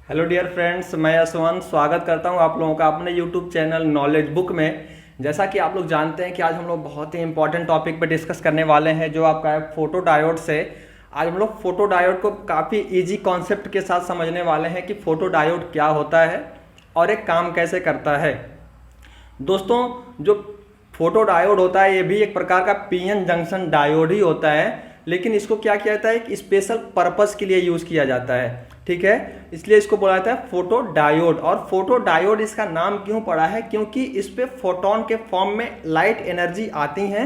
Hello dear friends, मैं यशवंत स्वागत करता हूं आप लोगों का अपने यूट्यूब चैनल नॉलेज बुक में। जैसा कि आप लोग जानते हैं कि आज हम लोग बहुत ही इंपॉर्टेंट टॉपिक पर डिस्कस करने वाले हैं जो आपका है फोटो डायोड से। आज हम लोग फोटो डायोड को काफ़ी इजी कॉन्सेप्ट के साथ समझने वाले हैं कि फोटो डायोड क्या होता है और एक काम कैसे करता है। दोस्तों, जो फोटो डायोड होता है ये भी एक प्रकार का पीएन जंक्शन डायोड ही होता है, लेकिन इसको क्या किया जाता है, एक स्पेशल पर्पस के लिए यूज़ किया जाता है। ठीक है, इसलिए इसको बोला जाता है फोटो डायोड। और फोटो डायोड इसका नाम क्यों पड़ा है, क्योंकि इस पे फोटोन के फॉर्म में लाइट एनर्जी आती हैं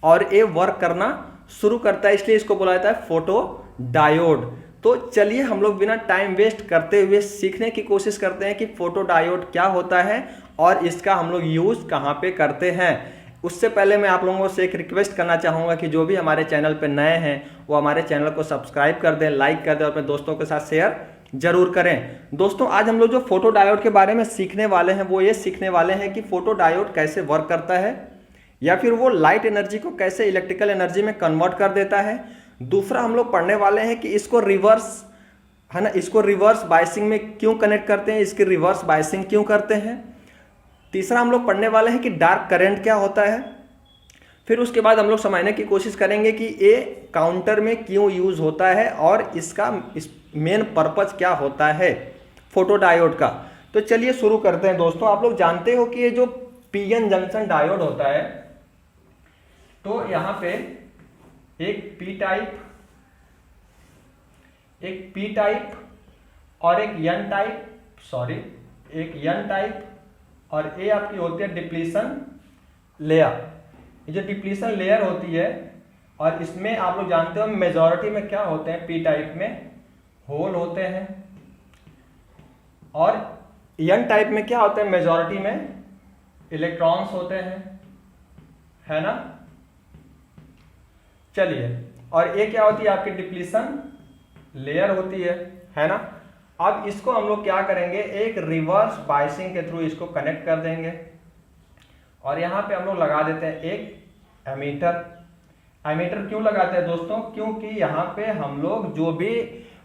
और ये वर्क करना शुरू करता है, इसलिए इसको बोला जाता है फोटो डायोड। तो चलिए हम लोग बिना टाइम वेस्ट करते हुए सीखने की कोशिश करते हैं कि फोटो डायोड क्या होता है और इसका हम लोग यूज़ कहाँ पे करते हैं। उससे पहले मैं आप लोगों से एक रिक्वेस्ट करना चाहूँगा कि जो भी हमारे चैनल पे नए हैं वो हमारे चैनल को सब्सक्राइब कर दें, लाइक कर दें और अपने दोस्तों के साथ शेयर जरूर करें। दोस्तों, आज हम लोग जो फोटो डायोड के बारे में सीखने वाले हैं वो ये सीखने वाले हैं कि फोटो डायोड कैसे वर्क करता है या फिर वो लाइट एनर्जी को कैसे इलेक्ट्रिकल एनर्जी में कन्वर्ट कर देता है। दूसरा हम लोग पढ़ने वाले हैं कि इसको रिवर्स है ना, इसको रिवर्स बायसिंग में क्यों कनेक्ट करते हैं, इसकी रिवर्स बायसिंग क्यों करते हैं। तीसरा हम लोग पढ़ने वाले हैं कि डार्क करंट क्या होता है। फिर उसके बाद हम लोग समझने की कोशिश करेंगे कि ये काउंटर में क्यों यूज होता है और इसका मेन पर्पज क्या होता है फोटो डायोड का। तो चलिए शुरू करते हैं। दोस्तों, आप लोग जानते हो कि ये जो पीएन जंक्शन डायोड होता है, तो यहां पे एक पी टाइप और एक एन टाइप और ये आपकी होती है डिप्लीशन लेयर। ये जो डिप्लीशन लेयर होती है और इसमें आप लोग जानते हो मेजॉरिटी में क्या होते हैं, पी टाइप में होल होते हैं और एन टाइप में क्या होते हैं, मेजॉरिटी में इलेक्ट्रॉन्स होते हैं, है ना। चलिए, और ये क्या होती है, आपकी डिप्लीशन लेयर होती है ना। अब इसको हम लोग क्या करेंगे, एक रिवर्स बायसिंग के थ्रू इसको कनेक्ट कर देंगे और यहाँ पे हम लोग लगा देते हैं एक एमीटर। एमीटर क्यों लगाते हैं दोस्तों, क्योंकि यहाँ पे हम लोग जो भी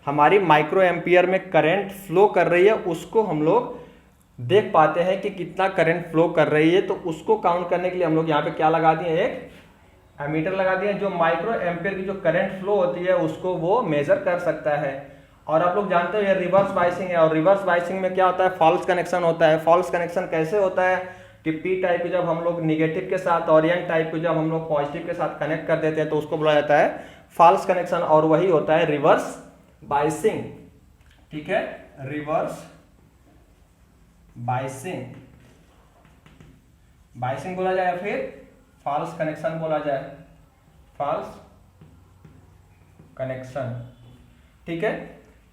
हमारी माइक्रो एम्पियर में करंट फ्लो कर रही है उसको हम लोग देख पाते हैं कि कितना करंट फ्लो कर रही है। तो उसको काउंट करने के लिए हम लोग यहाँ पे क्या लगा दिए, एक एमीटर लगा दिए जो माइक्रो एम्पियर की जो करंट फ्लो होती है उसको वो मेजर कर सकता है। और आप लोग जानते हो ये रिवर्स बायसिंग है और रिवर्स बायसिंग में क्या होता है, फॉल्स कनेक्शन होता है। फॉल्स कनेक्शन कैसे होता है कि पी टाइप को जब हम लोग निगेटिव के साथ और एन टाइप को जब हम लोग पॉजिटिव के साथ कनेक्ट कर देते हैं तो उसको बोला जाता है फॉल्स कनेक्शन और वही होता है रिवर्स बायसिंग। ठीक है, रिवर्स बायसिंग बोला जाए, फिर फॉल्स कनेक्शन बोला जाए, फॉल्स कनेक्शन। ठीक है,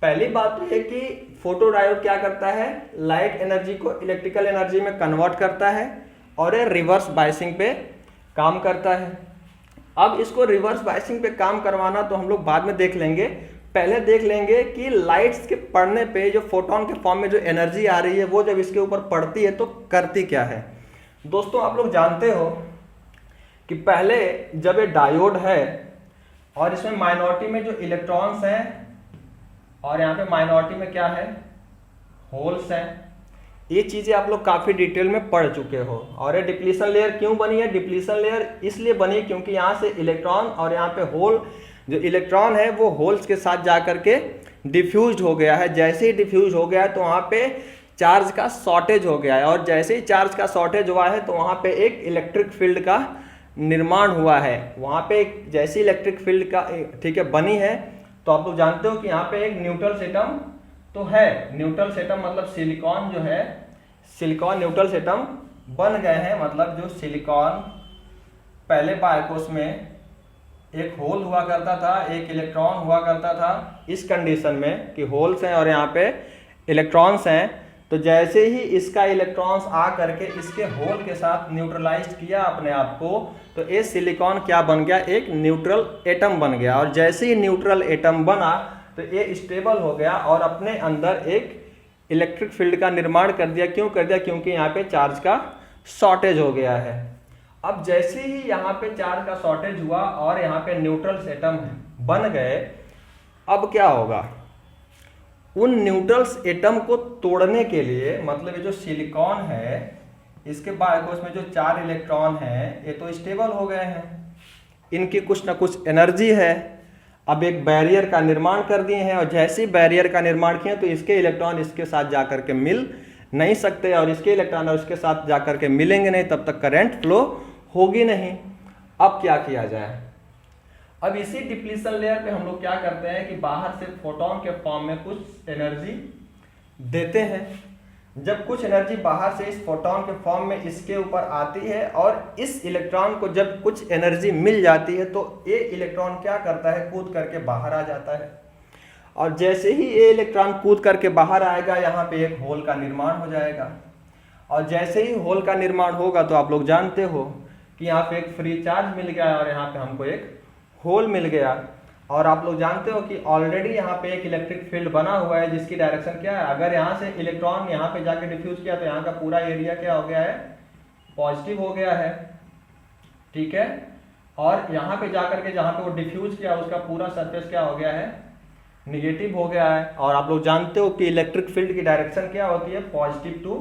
पहली बात तो है कि फोटो डायोड क्या करता है, लाइट एनर्जी को इलेक्ट्रिकल एनर्जी में कन्वर्ट करता है और ये रिवर्स बायसिंग पे काम करता है। अब इसको रिवर्स बायसिंग पे काम करवाना तो हम लोग बाद में देख लेंगे, पहले देख लेंगे कि लाइट्स के पड़ने पे जो फोटोन के फॉर्म में जो एनर्जी आ रही है वो जब इसके ऊपर पड़ती है तो करती क्या है। दोस्तों, आप लोग जानते हो कि पहले जब ये डायोड है और इसमें माइनॉरिटी में जो इलेक्ट्रॉन्स हैं और यहाँ पे माइनॉरिटी में क्या है, होल्स हैं, ये चीजें आप लोग काफी डिटेल में पढ़ चुके हो। और ये डिप्लीशन लेयर क्यों बनी है, डिप्लीशन लेयर इसलिए बनी क्योंकि यहाँ से इलेक्ट्रॉन और यहाँ पे होल, जो इलेक्ट्रॉन है वो होल्स के साथ जा करके डिफ्यूज हो गया है। जैसे ही डिफ्यूज हो गया है तो वहाँ पे चार्ज का शॉर्टेज हो गया है और जैसे ही चार्ज का शॉर्टेज हुआ है तो वहाँ पे एक इलेक्ट्रिक फील्ड का निर्माण हुआ है। वहाँ पे एक जैसी इलेक्ट्रिक फील्ड का ठीक है बनी है, तो आप लोग जानते हो कि यहाँ पे एक न्यूट्रल एटम तो है। न्यूट्रल एटम मतलब सिलिकॉन जो है, सिलिकॉन न्यूट्रल एटम बन गए हैं। मतलब जो सिलिकॉन पहले बायकोस में एक होल हुआ करता था, एक इलेक्ट्रॉन हुआ करता था। इस कंडीशन में कि होल्स हैं और यहाँ पे इलेक्ट्रॉन्स हैं, तो जैसे ही इसका इलेक्ट्रॉन्स आ करके इसके होल के साथ न्यूट्रलाइज किया अपने आप को, तो ये सिलिकॉन क्या बन गया, एक न्यूट्रल एटम बन गया। और जैसे ही न्यूट्रल एटम बना तो ये स्टेबल हो गया और अपने अंदर एक इलेक्ट्रिक फील्ड का निर्माण कर दिया। क्यों कर दिया, क्योंकि यहाँ पे चार्ज का शॉर्टेज हो गया है। अब जैसे ही यहाँ पे चार्ज का शॉर्टेज हुआ और यहाँ पे न्यूट्रल एटम बन गए, अब क्या होगा, उन न्यूट्रल्स एटम को तोड़ने के लिए, मतलब ये जो सिलिकॉन है इसके बाद उसमें जो 4 इलेक्ट्रॉन हैं ये तो स्टेबल हो गए हैं, इनकी कुछ ना कुछ एनर्जी है। अब एक बैरियर का निर्माण कर दिए हैं और जैसे ही बैरियर का निर्माण किए तो इसके इलेक्ट्रॉन इसके साथ जाकर के मिल नहीं सकते और इसके इलेक्ट्रॉन और इसके साथ जाकर के मिलेंगे नहीं, तब तक करंट फ्लो होगी नहीं। अब क्या किया जाए? अब इसी डिप्लीशन लेयर पे हम लोग क्या करते हैं कि बाहर से फोटोन के फॉर्म में कुछ एनर्जी देते हैं। जब कुछ एनर्जी बाहर से इस फोटोन के फॉर्म में इसके ऊपर आती है और इस इलेक्ट्रॉन को जब कुछ एनर्जी मिल जाती है तो ये इलेक्ट्रॉन क्या करता है, कूद करके बाहर आ जाता है। और जैसे ही ये इलेक्ट्रॉन कूद करके बाहर आएगा यहाँ पे एक होल का निर्माण हो जाएगा। और जैसे ही होल का निर्माण होगा तो आप लोग जानते हो कि यहाँ पे एक फ्री चार्ज मिल गया और यहाँ पे हमको एक होल मिल गया। और आप लोग जानते हो कि ऑलरेडी यहाँ पे एक इलेक्ट्रिक फील्ड बना हुआ है जिसकी डायरेक्शन क्या है, अगर यहाँ से इलेक्ट्रॉन यहाँ पे जाके डिफ्यूज किया तो यहाँ का पूरा एरिया क्या हो गया है, पॉजिटिव हो गया है, ठीक है। और यहाँ पे जाकर के जहाँ पे वो डिफ्यूज किया उसका पूरा सरफेस क्या हो गया है, निगेटिव हो गया है। और आप लोग जानते हो कि इलेक्ट्रिक फील्ड की डायरेक्शन क्या होती है, पॉजिटिव टू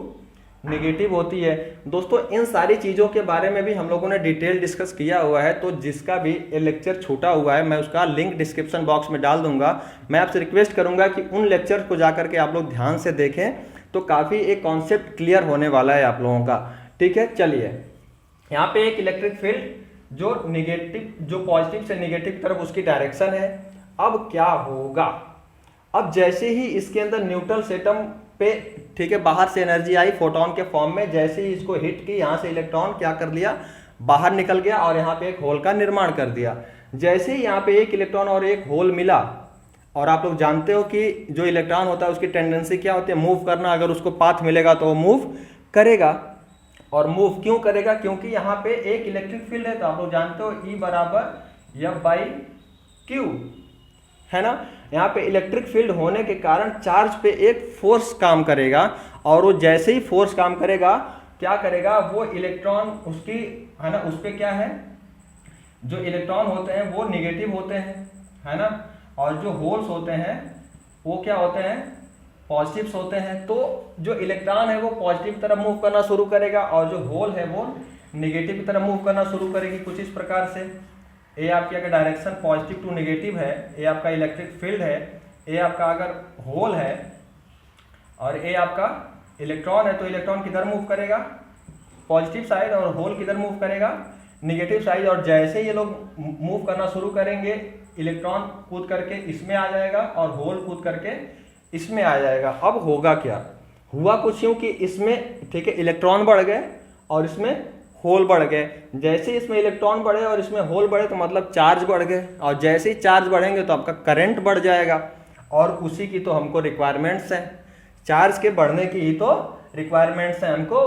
नेगेटिव होती है। दोस्तों इन सारी चीज़ों के बारे में भी हम लोगों ने डिटेल डिस्कस किया हुआ है, तो जिसका भी लेक्चर छूटा हुआ है मैं उसका लिंक डिस्क्रिप्शन बॉक्स में डाल दूंगा। मैं आपसे रिक्वेस्ट करूंगा कि उन लेक्चर को जाकर के आप लोग ध्यान से देखें, तो काफ़ी एक कॉन्सेप्ट क्लियर होने वाला है आप लोगों का, ठीक है। चलिए यहाँ पे एक इलेक्ट्रिक फील्ड जो निगेटिव, जो पॉजिटिव से निगेटिव की तरफ उसकी डायरेक्शन है। अब क्या होगा, अब जैसे ही इसके अंदर न्यूट्रल एटम पे, ठीक है, बाहर से एनर्जी आई फोटोन के फॉर्म में, जैसे ही इसको हिट की यहाँ से इलेक्ट्रॉन क्या कर लिया, बाहर निकल गया और यहाँ पे एक होल का निर्माण कर दिया। जैसे ही यहाँ पे एक इलेक्ट्रॉन और एक होल मिला, और आप लोग जानते हो कि जो इलेक्ट्रॉन होता है उसकी टेंडेंसी क्या होती है, मूव करना। अगर उसको पाथ मिलेगा तो वो मूव करेगा। और मूव क्यों करेगा, क्योंकि यहाँ पे एक इलेक्ट्रिक फील्ड है, तो आप लोग जानते हो E बराबर F/Q है ना। यहाँ पे इलेक्ट्रिक फील्ड होने के कारण चार्ज पे एक फोर्स काम करेगा और वो जैसे ही फोर्स काम करेगा क्या करेगा, वो इलेक्ट्रॉन उसकी, है ना, उस पे क्या है, जो इलेक्ट्रॉन होते हैं वो निगेटिव होते हैं, है ना, और जो होल्स होते हैं वो क्या होते हैं, पॉजिटिव्स होते हैं। तो जो इलेक्ट्रॉन है वो पॉजिटिव की तरफ मूव करना शुरू करेगा और जो होल है वो निगेटिव की तरफ मूव करना शुरू करेगी कुछ इस प्रकार से। ये आपकी अगर डायरेक्शन पॉजिटिव टू नेगेटिव है, ये आपका इलेक्ट्रिक फील्ड है, ये आपका अगर होल है और ये आपका इलेक्ट्रॉन है, तो इलेक्ट्रॉन किधर मूव करेगा, पॉजिटिव साइड, और होल किधर मूव करेगा, नेगेटिव साइड। और जैसे ये लोग मूव करना शुरू करेंगे, इलेक्ट्रॉन कूद करके इसमें आ जाएगा और होल कूद करके इसमें आ जाएगा। अब होगा क्या, हुआ कुछ यूं कि इसमें, ठीक है, इलेक्ट्रॉन बढ़ गए और इसमें होल बढ़ गए। जैसे इसमें इलेक्ट्रॉन बढ़े और इसमें होल बढ़े तो मतलब चार्ज बढ़ गए, और जैसे ही चार्ज बढ़ेंगे तो आपका करंट बढ़ जाएगा। और उसी की तो हमको रिक्वायरमेंट्स हैं, चार्ज के बढ़ने की ही तो रिक्वायरमेंट्स हैं हमको।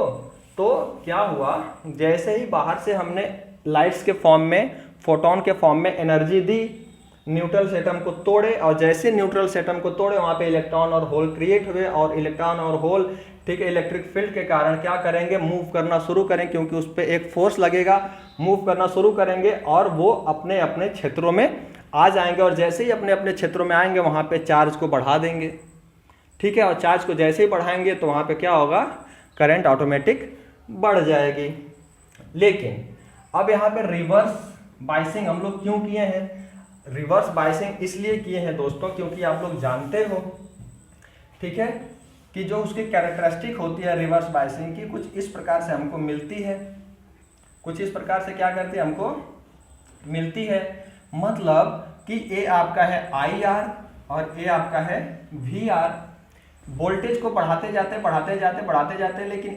तो क्या हुआ, जैसे ही बाहर से हमने लाइट्स के फॉर्म में, फोटोन के फॉर्म में एनर्जी दी, न्यूट्रल एटम को तोड़े, और जैसे न्यूट्रल एटम को तोड़े वहाँ पे इलेक्ट्रॉन और होल क्रिएट हुए, और इलेक्ट्रॉन और होल, ठीक है, इलेक्ट्रिक फील्ड के कारण क्या करेंगे, मूव करना शुरू करें, क्योंकि उस पर एक फोर्स लगेगा, मूव करना शुरू करेंगे और वो अपने अपने क्षेत्रों में आ जाएंगे। और जैसे ही अपने अपने क्षेत्रों में आएंगे वहाँ पे चार्ज को बढ़ा देंगे, ठीक है। और चार्ज को जैसे ही बढ़ाएंगे तो वहाँ पे क्या होगा, करंट ऑटोमेटिक बढ़ जाएगी। लेकिन अब यहाँ पे रिवर्स बाइसिंग हम लोग क्यों किए हैं, रिवर्स बाइसिंग इसलिए किए हैं दोस्तों क्योंकि आप लोग जानते हो, ठीक है, कि जो उसकी कैरेक्टरिस्टिक होती है रिवर्स बाइसिंग की, कुछ इस प्रकार से हमको मिलती है, कुछ इस प्रकार से क्या करती है, हमको मिलती है। मतलब कि ये आपका है IR और ये आपका है VR। वोल्टेज को बढ़ाते जाते, लेकिन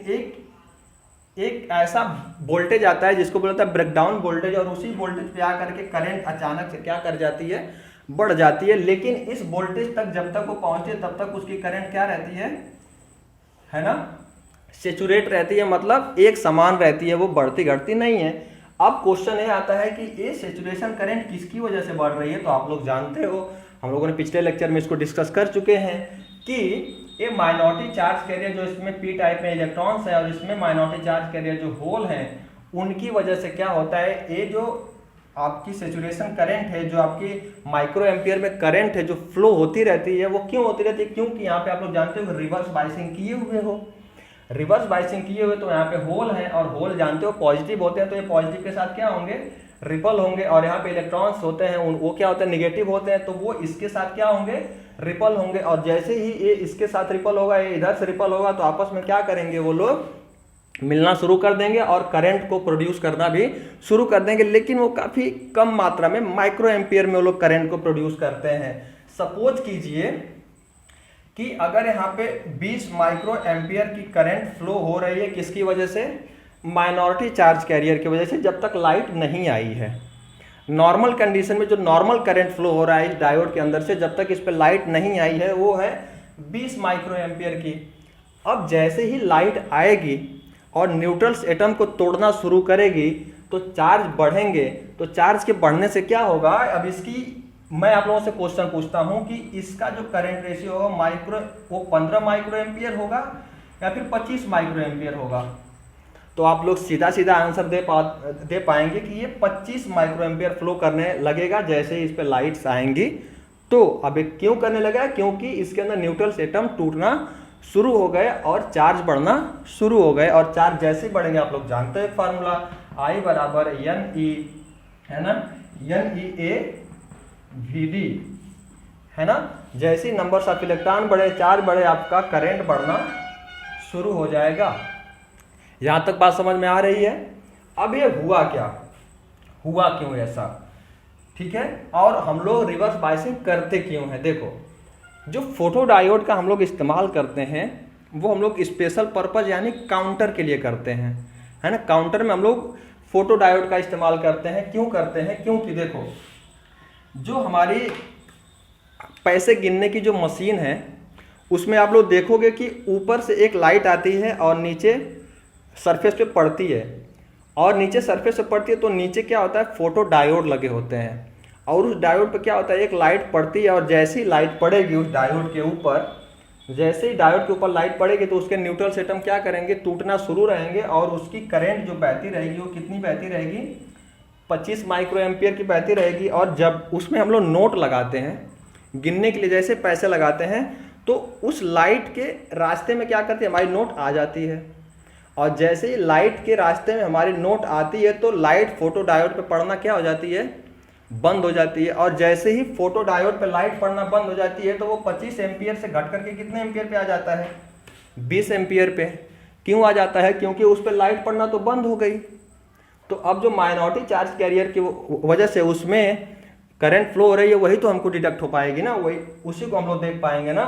एक ऐसा वोल्टेज आता है जिसको बोलता है ब्रेकडाउन वोल्टेज, और उसी वोल्टेज पे आकर के करंट अचानक से क्या कर जाती है, बढ़ जाती है। लेकिन इस वोल्टेज तक जब तक वो पहुंचे तब तक उसकी करंट क्या रहती है ना, सेचुरेट रहती है, मतलब एक समान रहती है, वो बढ़ती घटती नहीं है। अब क्वेश्चन ये आता है कि ये सेचुरेशन करंट किसकी वजह से बढ़ रही है। तो आप लोग जानते हो, हम लोगों ने पिछले लेक्चर में इसको डिस्कस कर चुके हैं कि ये माइनॉरिटी चार्ज कैरियर जो इसमें p टाइप में इलेक्ट्रॉन्स है और इसमें माइनॉरिटी चार्ज कैरियर जो होल हैं, उनकी वजह से क्या होता है, ये जो आपकी सैचुरेशन करंट है, जो आपकी माइक्रो एम्पियर में करंट है जो फ्लो होती रहती है, वो क्यों होती रहती है? क्योंकि यहाँ पे आप लोग जानते हो रिवर्स बाइसिंग किए हुए हो। रिवर्स बाइसिंग किए हुए तो यहाँ पे होल है, और होल जानते हो पॉजिटिव होते हैं, तो ये पॉजिटिव के साथ क्या होंगे? रिपल होंगे। और यहाँ पे इलेक्ट्रॉन्स होते हैं वो क्या होते हैं? निगेटिव होते हैं, तो वो इसके साथ क्या होंगे? रिपल होंगे। और जैसे ही ये इसके साथ रिपल होगा, ये इधर से रिपल होगा, तो आपस में क्या करेंगे? वो लोग मिलना शुरू कर देंगे और करंट को प्रोड्यूस करना भी शुरू कर देंगे, लेकिन वो काफी कम मात्रा में, माइक्रो एम्पियर में वो लोग करंट को प्रोड्यूस करते हैं। सपोज कीजिए कि अगर यहाँ पे 20 माइक्रो एम्पियर की करंट फ्लो हो रही है, किसकी वजह से? माइनॉरिटी चार्ज कैरियर की वजह से, जब तक लाइट नहीं आई है। नॉर्मल कंडीशन में जो नॉर्मल करंट फ्लो हो रहा है इस डायोड के अंदर से, जब तक इस पर लाइट नहीं आई है, वो है 20 माइक्रो एम्पियर की। अब जैसे ही लाइट आएगी और न्यूट्रल्स एटम को तोड़ना शुरू करेगी, तो चार्ज बढ़ेंगे। तो चार्ज के बढ़ने से क्या होगा? अब इसकी मैं आप लोगों से क्वेश्चन पूछता हूं कि इसका जो करंट रेशियो होगा वो 15 माइक्रो एम्पियर होगा या फिर 25 माइक्रो एम्पियर होगा? तो आप लोग सीधा सीधा आंसर दे पाएंगे कि ये 25 माइक्रो एम्पियर फ्लो करने लगेगा जैसे ही इस पे लाइट्स आएंगी। तो अब ये क्यों करने लगा? क्योंकि इसके अंदर न्यूट्रल्स एटम टूटना शुरू हो गए और चार्ज बढ़ना शुरू हो गए। और चार्ज जैसे बढ़ेंगे, आप लोग जानते हैं फार्मूला, I बराबर NE, है ना, NEAVD, है ना। जैसे ही नंबर्स ऑफ इलेक्ट्रॉन बढ़े, चार्ज बढ़े, आपका करंट बढ़ना शुरू हो जाएगा। यहां तक बात समझ में आ रही है? अब ये हुआ क्या? हुआ क्यों ऐसा? ठीक है। और हम लोग रिवर्स बाइसिंग करते क्यों है? देखो, जो फोटो डायोड का हम लोग इस्तेमाल करते हैं वो हम लोग स्पेशल पर्पज यानी काउंटर के लिए करते हैं, है ना। काउंटर में हम लोग फोटो डायोड का इस्तेमाल करते हैं। क्यों करते हैं? क्योंकि देखो, जो हमारी पैसे गिनने की जो मशीन है उसमें आप लोग देखोगे कि ऊपर से एक लाइट आती है और नीचे सरफेस पे पड़ती है, और नीचे सरफेस पे पड़ती है तो नीचे क्या होता है? फोटो डायोड लगे होते हैं। और उस डायोड पे क्या होता है? एक लाइट पड़ती है, और जैसे ही लाइट पड़ेगी उस डायोड के ऊपर, जैसे ही डायोड के ऊपर लाइट पड़ेगी तो उसके न्यूट्रल एटम क्या करेंगे? टूटना शुरू रहेंगे। और उसकी करंट जो बहती रहेगी वो कितनी बहती रहेगी? 25 माइक्रो एम्पियर की बहती रहेगी। और जब उसमें हम लोग नोट लगाते हैं गिनने के लिए, जैसे पैसे लगाते हैं, तो उस लाइट के रास्ते में क्या करती है? हमारी नोट आ जाती है। और जैसे ही लाइट के रास्ते में हमारी नोट आती है तो लाइट फोटो डायोड पे पड़ना क्या हो जाती है? बंद हो जाती है। और जैसे ही फोटो डायोड पे लाइट पड़ना बंद हो जाती है तो वो 25 एम्पियर से घट करके कितने एम्पियर पे आ जाता है? 20 एम्पियर पे। क्यों आ जाता है? क्योंकि उस पर लाइट पड़ना तो बंद हो गई। तो अब जो माइनॉरिटी चार्ज कैरियर की वजह से उसमें करंट फ्लो हो रही है, वही तो हमको डिटेक्ट हो पाएगी ना, वही उसी को हम लोग देख पाएंगे ना।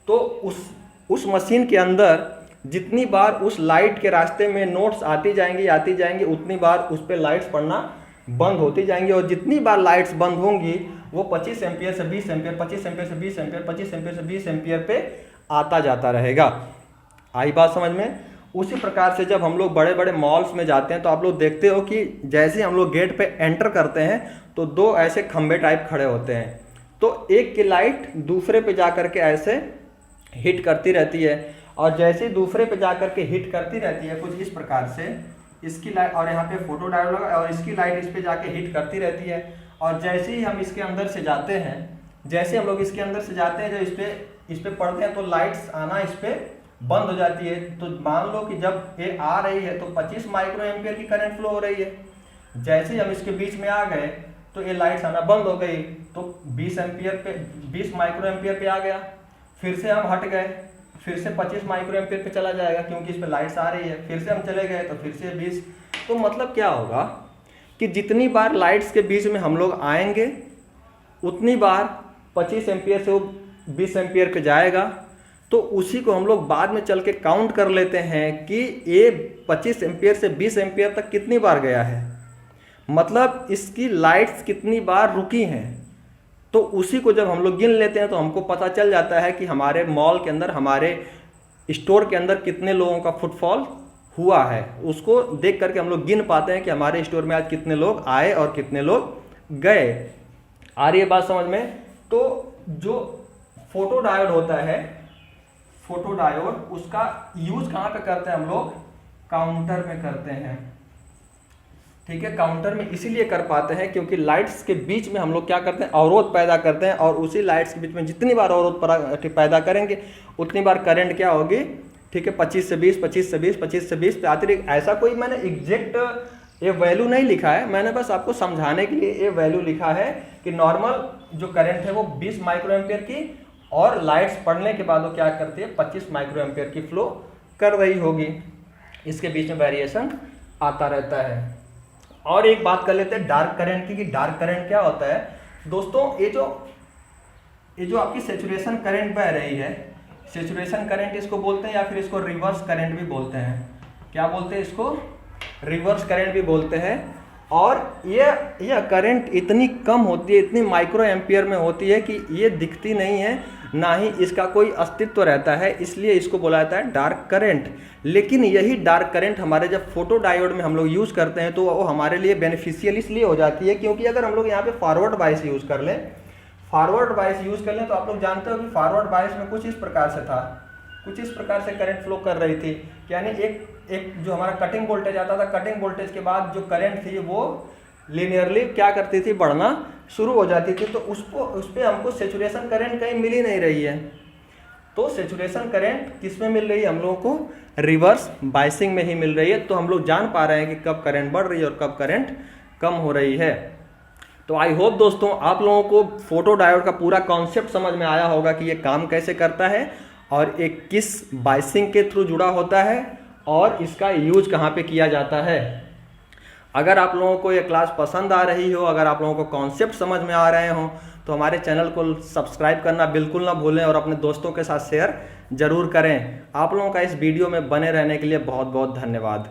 तो उस मशीन के अंदर जितनी बार उस लाइट के रास्ते में नोट्स आती जाएंगी उतनी बार उस पर लाइट्स पड़ना बंद होती जाएंगी। और जितनी बार लाइट्स बंद होंगी वो 25 एम्पियर से 20 एम्पियर, 25 एम्पियर से 20 एम्पियर, 25 एम्पियर से 20 एम्पियर पे आता जाता रहेगा। आई बात समझ में? उसी प्रकार से जब हम लोग बड़े बड़े मॉल्स में जाते हैं तो आप लोग देखते हो कि जैसे हम लोग गेट पे एंटर करते हैं तो दो ऐसे खंबे टाइप खड़े होते हैं, तो एक की लाइट दूसरे पे जा करके ऐसे हिट करती रहती है, और जैसे ही दूसरे पे जा करके हिट करती रहती है कुछ इस प्रकार से, इसकी लाइट, और यहाँ पे फोटो डायोड लगा और इसकी लाइट इस पे जाके हिट करती रहती है। और जैसे ही हम इसके अंदर से जाते हैं, जैसे हम लोग इसके अंदर से जाते हैं, जब इस पे पड़ते हैं तो लाइट्स आना इस पे बंद हो जाती है। तो मान लो कि जब ये आ रही है तो 25 माइक्रो एम्पियर की करंट फ्लो हो रही है। जैसे ही हम इसके बीच में आ गए तो ये लाइट्स आना बंद हो गई, तो 20 एम्पियर पे, 20 माइक्रो एम्पियर पे आ गया। फिर से हम हट गए, फिर से 25 माइक्रो एम्पियर पे चला जाएगा क्योंकि इस पे लाइट्स आ रही है। फिर से हम चले गए तो फिर से 20। तो मतलब क्या होगा कि जितनी बार लाइट्स के बीच में हम लोग आएंगे उतनी बार 25 एम्पियर से वो 20 एम्पियर पे जाएगा। तो उसी को हम लोग बाद में चल के काउंट कर लेते हैं कि ये 25 एम्पियर से 20 एम्पियर तक कितनी बार गया है, मतलब इसकी लाइट्स कितनी बार रुकी हैं। तो उसी को जब हम लोग गिन लेते हैं तो हमको पता चल जाता है कि हमारे मॉल के अंदर, हमारे स्टोर के अंदर कितने लोगों का फुटफॉल हुआ है। उसको देख करके हम लोग गिन पाते हैं कि हमारे स्टोर में आज कितने लोग आए और कितने लोग गए। आ रही है बात समझ में? तो जो फोटो डायोड होता है, फोटो डायोड, उसका यूज कहाँ पे करते हैं हम लोग? काउंटर में करते हैं। ठीक है, काउंटर में इसीलिए कर पाते हैं क्योंकि लाइट्स के बीच में हम लोग क्या करते हैं, अवरोध पैदा करते हैं, और उसी लाइट्स के बीच में जितनी बार अवरोध पैदा करेंगे उतनी बार करंट क्या होगी, ठीक है, 25 से 20, 25 से 20, 25 से 20 पे आती रही। ऐसा कोई मैंने एग्जैक्ट ये वैल्यू नहीं लिखा है, मैंने बस आपको समझाने के लिए ये वैल्यू लिखा है कि नॉर्मल जो करंट है वो 20 माइक्रो एम्पियर की, और लाइट्स पड़ने के बाद वो क्या करती है, 25 माइक्रो एम्पियर की फ्लो कर रही होगी। इसके बीच में वेरिएशन आता रहता है। और एक बात कर लेते हैं डार्क करंट की, कि डार्क करंट क्या होता है दोस्तों। ये जो आपकी सेचुरेशन करंट बह रही है, सेचुरेशन करंट इसको बोलते हैं, या फिर इसको रिवर्स करंट भी बोलते हैं। क्या बोलते हैं इसको, रिवर्स करंट भी बोलते हैं। और यह करंट इतनी कम होती है, इतनी माइक्रो एम्पियर में होती है कि ये दिखती नहीं है, ना ही इसका कोई अस्तित्व रहता है, इसलिए इसको बोला जाता है डार्क करंट। लेकिन यही डार्क करंट हमारे जब फोटो डायोड में हम लोग यूज़ करते हैं तो वो हमारे लिए बेनिफिशियल इसलिए हो जाती है क्योंकि अगर हम लोग यहाँ पे फॉरवर्ड बायस यूज़ कर लें, तो आप लोग जानते हो कि फॉरवर्ड बायस में कुछ इस प्रकार से था, कुछ इस प्रकार से करंट फ्लो कर रही थी। यानी एक जो हमारा कटिंग वोल्टेज आता था, कटिंग वोल्टेज के बाद जो करंट थी वो लीनियरली क्या करती थी, बढ़ना शुरू हो जाती थी। तो उस पर हमको सेचुरेशन करंट कहीं मिल ही नहीं रही है। तो सेचुरेशन करंट किस में मिल रही है हम लोगों को, रिवर्स बायसिंग में ही मिल रही है। तो हम लोग जान पा रहे हैं कि कब करंट बढ़ रही है और कब करंट कम हो रही है। तो आई होप दोस्तों आप लोगों को फोटो डायोड का पूरा कॉन्सेप्ट समझ में आया होगा कि ये काम कैसे करता है और एक किस बायसिंग के थ्रू जुड़ा होता है और इसका यूज कहाँ पे किया जाता है। अगर आप लोगों को ये क्लास पसंद आ रही हो, अगर आप लोगों को कॉन्सेप्ट समझ में आ रहे हो, तो हमारे चैनल को सब्सक्राइब करना बिल्कुल ना भूलें और अपने दोस्तों के साथ शेयर जरूर करें। आप लोगों का इस वीडियो में बने रहने के लिए बहुत बहुत धन्यवाद।